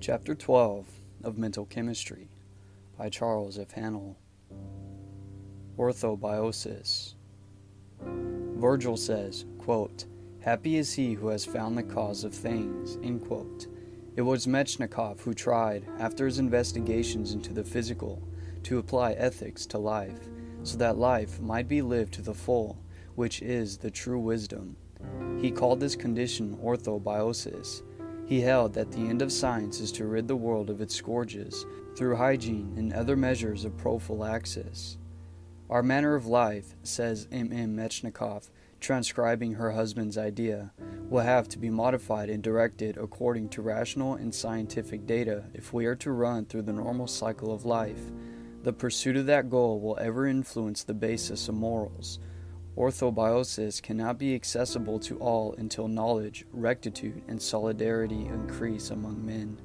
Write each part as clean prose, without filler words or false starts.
Chapter 12 of Mental Chemistry by Charles F. Haanel. Orthobiosis. Virgil says, quote, "Happy is he who has found the cause of things." End quote. It was Metchnikoff who tried, after his investigations into the physical, to apply ethics to life, so that life might be lived to the full, which is the true wisdom. He called this condition orthobiosis. He held that the end of science is to rid the world of its scourges through hygiene and other measures of prophylaxis. Our manner of life, says M.M. Metchnikoff, transcribing her husband's idea, will have to be modified and directed according to rational and scientific data if we are to run through the normal cycle of life. The pursuit of that goal will ever influence the basis of morals. Orthobiosis cannot be accessible to all until knowledge, rectitude, and solidarity increase among men,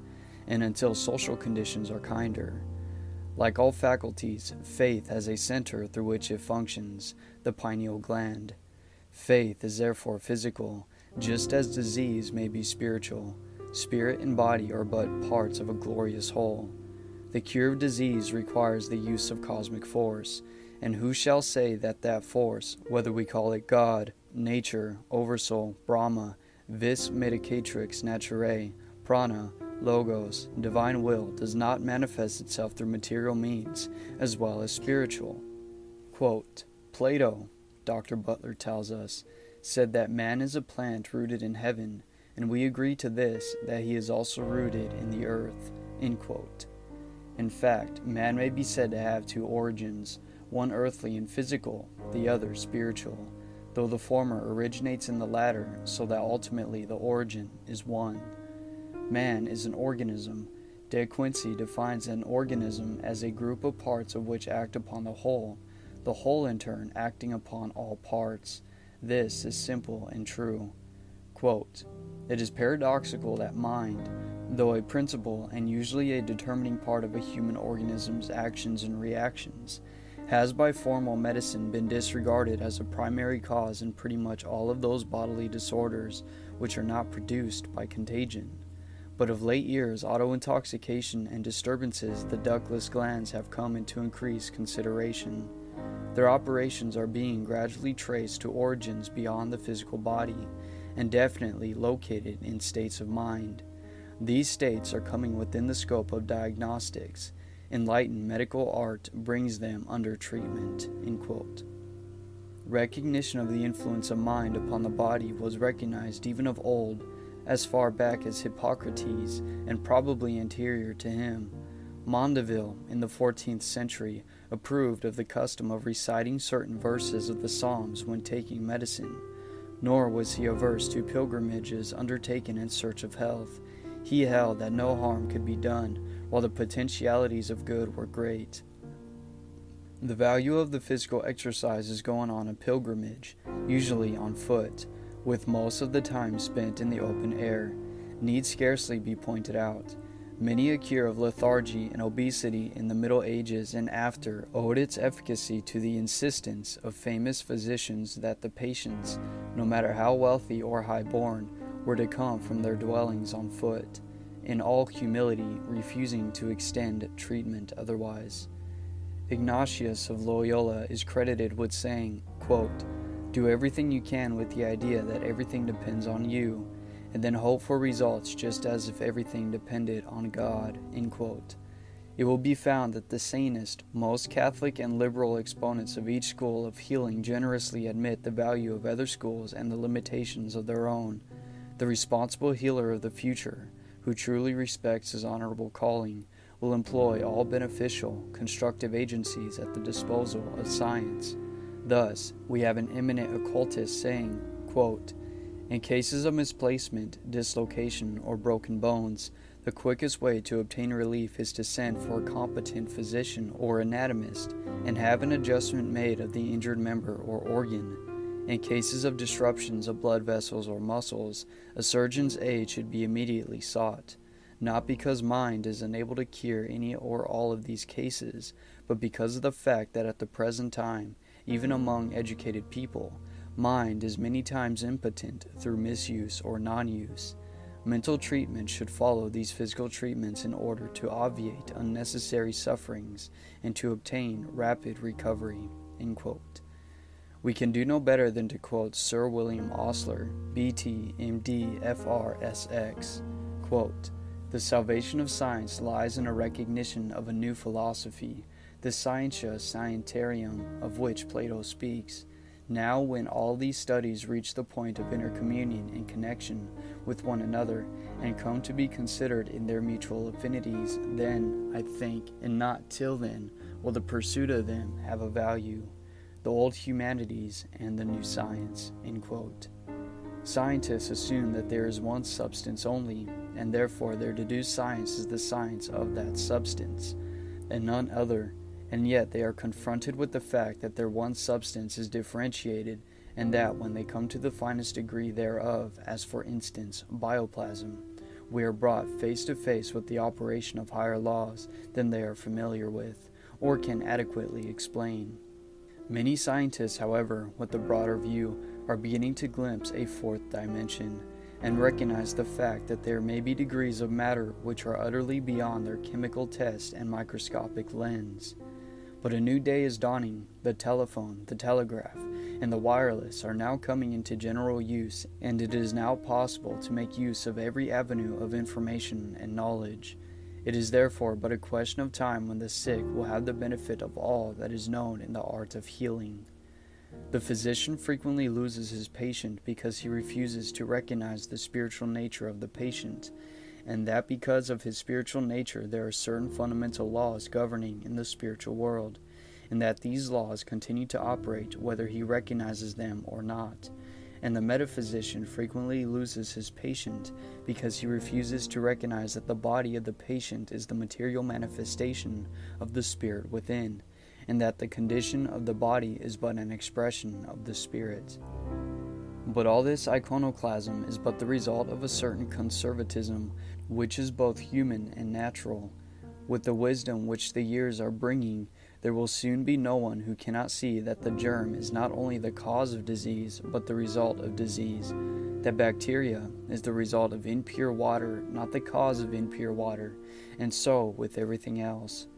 and until social conditions are kinder. Like all faculties, faith has a center through which it functions, the pineal gland. Faith is therefore physical, just as disease may be spiritual. Spirit and body are but parts of a glorious whole. The cure of disease requires the use of cosmic force, and who shall say that that force, whether we call it God, nature, oversoul, Brahma, vis medicatrix naturae, prana, logos, divine will, does not manifest itself through material means as well as spiritual? Quote, Plato, Dr. Butler tells us, said that man is a plant rooted in heaven, and we agree to this, that he is also rooted in the earth. End quote. In fact, man may be said to have two origins, one earthly and physical, the other spiritual, though the former originates in the latter, so that ultimately the origin is one. Man is an organism. De Quincey defines an organism as a group of parts of which act upon the whole in turn acting upon all parts. This is simple and true. Quote, "It is paradoxical that mind, though a principal and usually a determining part of a human organism's actions and reactions, has by formal medicine been disregarded as a primary cause in pretty much all of those bodily disorders which are not produced by contagion. But of late years, auto-intoxication and disturbances of the ductless glands have come into increased consideration. Their operations are being gradually traced to origins beyond the physical body, and definitely located in states of mind. These states are coming within the scope of diagnostics. Enlightened medical art brings them under treatment." End quote. Recognition of the influence of mind upon the body was recognized even of old, as far back as Hippocrates, and probably anterior to him. Mondeville, in the 14th century, approved of the custom of reciting certain verses of the Psalms when taking medicine, nor was he averse to pilgrimages undertaken in search of health. He held that no harm could be done, while the potentialities of good were great. The value of the physical exercises going on a pilgrimage, usually on foot, with most of the time spent in the open air, need scarcely be pointed out. Many a cure of lethargy and obesity in the Middle Ages and after owed its efficacy to the insistence of famous physicians that the patients, no matter how wealthy or high-born, were to come from their dwellings on foot, in all humility refusing to extend treatment otherwise. Ignatius of Loyola is credited with saying, quote, "Do everything you can with the idea that everything depends on you, and then hope for results just as if everything depended on God." End quote. It will be found that the sanest, most Catholic and liberal exponents of each school of healing generously admit the value of other schools and the limitations of their own. The responsible healer of the future, who truly respects his honorable calling, will employ all beneficial, constructive agencies at the disposal of science. Thus, we have an eminent occultist saying, quote, "In cases of misplacement, dislocation, or broken bones, the quickest way to obtain relief is to send for a competent physician or anatomist and have an adjustment made of the injured member or organ. In cases of disruptions of blood vessels or muscles, a surgeon's aid should be immediately sought, not because mind is unable to cure any or all of these cases, but because of the fact that at the present time, even among educated people, mind is many times impotent through misuse or non-use. Mental treatment should follow these physical treatments in order to obviate unnecessary sufferings and to obtain rapid recovery." End quote. We can do no better than to quote Sir William Osler, B.T., M.D., F.R.S.X. Quote, "The salvation of science lies in a recognition of a new philosophy, the Scientia Scientiarum, of which Plato speaks. Now, when all these studies reach the point of intercommunion and connection with one another, and come to be considered in their mutual affinities, then, I think, and not till then, will the pursuit of them have a value. The old humanities and the new science." End quote. Scientists assume that there is one substance only, and therefore their deduced science is the science of that substance, and none other, and yet they are confronted with the fact that their one substance is differentiated, and that when they come to the finest degree thereof, as for instance bioplasm, we are brought face to face with the operation of higher laws than they are familiar with, or can adequately explain. Many scientists, however, with the broader view, are beginning to glimpse a fourth dimension, and recognize the fact that there may be degrees of matter which are utterly beyond their chemical test and microscopic lens. But a new day is dawning. The telephone, the telegraph, and the wireless are now coming into general use, and it is now possible to make use of every avenue of information and knowledge. It is therefore but a question of time when the sick will have the benefit of all that is known in the art of healing. The physician frequently loses his patient because he refuses to recognize the spiritual nature of the patient, and that because of his spiritual nature there are certain fundamental laws governing in the spiritual world, and that these laws continue to operate whether he recognizes them or not. And the metaphysician frequently loses his patient because he refuses to recognize that the body of the patient is the material manifestation of the spirit within, and that the condition of the body is but an expression of the spirit. But all this iconoclasm is but the result of a certain conservatism which is both human and natural. With the wisdom which the years are bringing, there will soon be no one who cannot see that the germ is not only the cause of disease, but the result of disease, that bacteria is the result of impure water, not the cause of impure water, and so with everything else.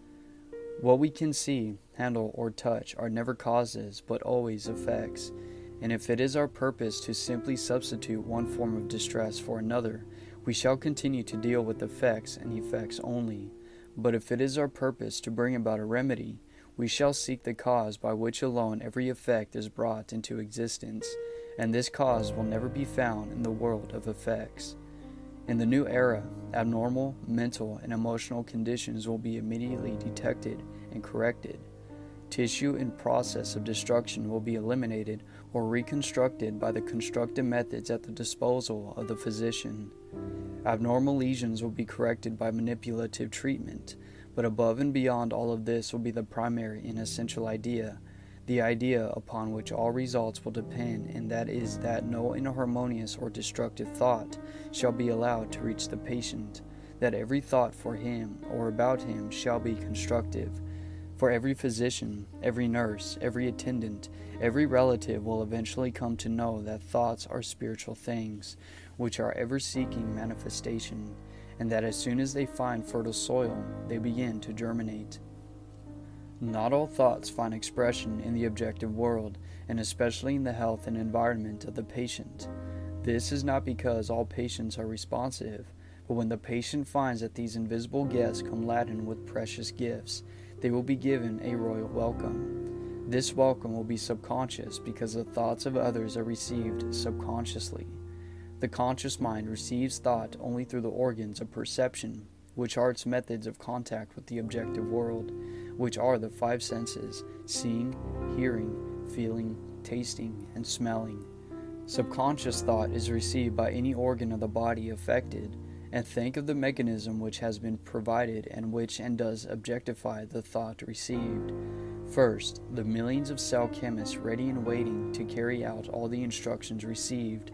What we can see, handle, or touch are never causes, but always effects, and if it is our purpose to simply substitute one form of distress for another, we shall continue to deal with effects and effects only. But if it is our purpose to bring about a remedy, we shall seek the cause by which alone every effect is brought into existence, and this cause will never be found in the world of effects. In the new era, abnormal mental and emotional conditions will be immediately detected and corrected. Tissue in process of destruction will be eliminated or reconstructed by the constructive methods at the disposal of the physician. Abnormal lesions will be corrected by manipulative treatment, but above and beyond all of this will be the primary and essential idea, the idea upon which all results will depend, and that is that no inharmonious or destructive thought shall be allowed to reach the patient, that every thought for him or about him shall be constructive. For every physician, every nurse, every attendant, every relative will eventually come to know that thoughts are spiritual things, which are ever seeking manifestation, and that as soon as they find fertile soil, they begin to germinate. Not all thoughts find expression in the objective world, and especially in the health and environment of the patient. This is not because all patients are responsive, but when the patient finds that these invisible guests come laden with precious gifts, they will be given a royal welcome. This welcome will be subconscious because the thoughts of others are received subconsciously. The conscious mind receives thought only through the organs of perception, which are its methods of contact with the objective world, which are the five senses: seeing, hearing, feeling, tasting, and smelling. Subconscious thought is received by any organ of the body affected, and think of the mechanism which has been provided and which and does objectify the thought received. First, the millions of cell chemists ready and waiting to carry out all the instructions received.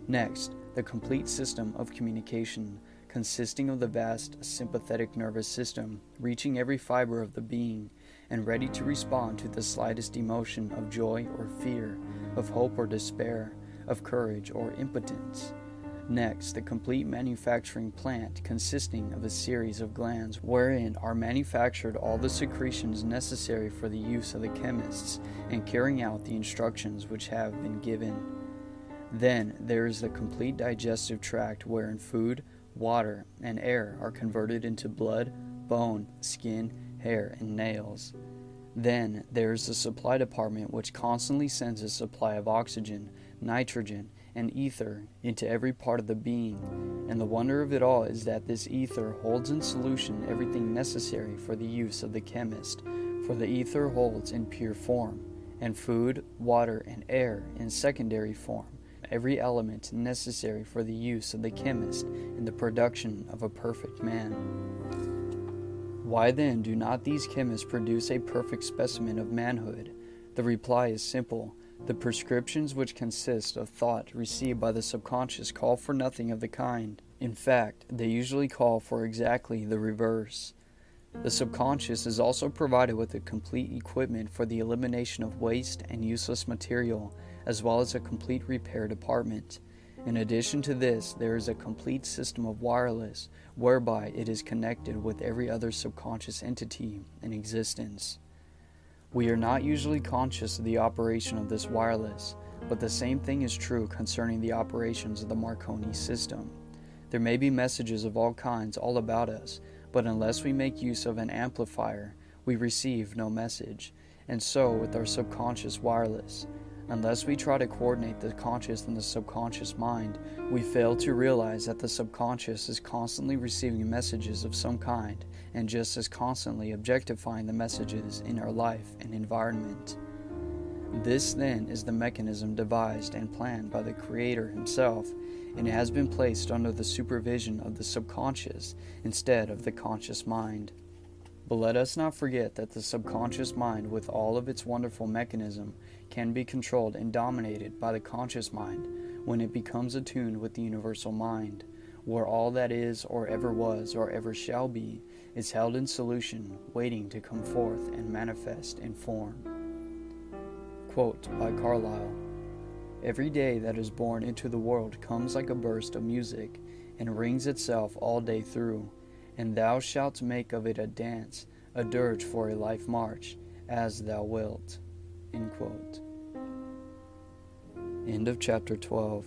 Next, the complete system of communication, consisting of the vast sympathetic nervous system, reaching every fiber of the being, and ready to respond to the slightest emotion of joy or fear, of hope or despair, of courage or impotence. Next, the complete manufacturing plant consisting of a series of glands wherein are manufactured all the secretions necessary for the use of the chemists in carrying out the instructions which have been given. Then there is the complete digestive tract wherein food, water, and air are converted into blood, bone, skin, hair, and nails. Then there is the supply department which constantly sends a supply of oxygen, nitrogen, and ether into every part of the being, and the wonder of it all is that this ether holds in solution everything necessary for the use of the chemist, for the ether holds in pure form, and food, water, and air in secondary form, every element necessary for the use of the chemist in the production of a perfect man. Why then do not these chemists produce a perfect specimen of manhood? The reply is simple. The prescriptions which consist of thought received by the subconscious call for nothing of the kind. In fact, they usually call for exactly the reverse. The subconscious is also provided with a complete equipment for the elimination of waste and useless material, as well as a complete repair department. In addition to this, there is a complete system of wireless, whereby it is connected with every other subconscious entity in existence. We are not usually conscious of the operation of this wireless, but the same thing is true concerning the operations of the Marconi system. There may be messages of all kinds all about us, but unless we make use of an amplifier, we receive no message, and so with our subconscious wireless. Unless we try to coordinate the conscious and the subconscious mind, we fail to realize that the subconscious is constantly receiving messages of some kind and just as constantly objectifying the messages in our life and environment. This then is the mechanism devised and planned by the Creator himself, and it has been placed under the supervision of the subconscious instead of the conscious mind. But let us not forget that the subconscious mind, with all of its wonderful mechanism, can be controlled and dominated by the conscious mind when it becomes attuned with the universal mind, where all that is or ever was or ever shall be is held in solution, waiting to come forth and manifest in form. Quote by Carlyle: "Every day that is born into the world comes like a burst of music, and rings itself all day through, and thou shalt make of it a dance, a dirge for a life march, as thou wilt." End quote. End of chapter 12.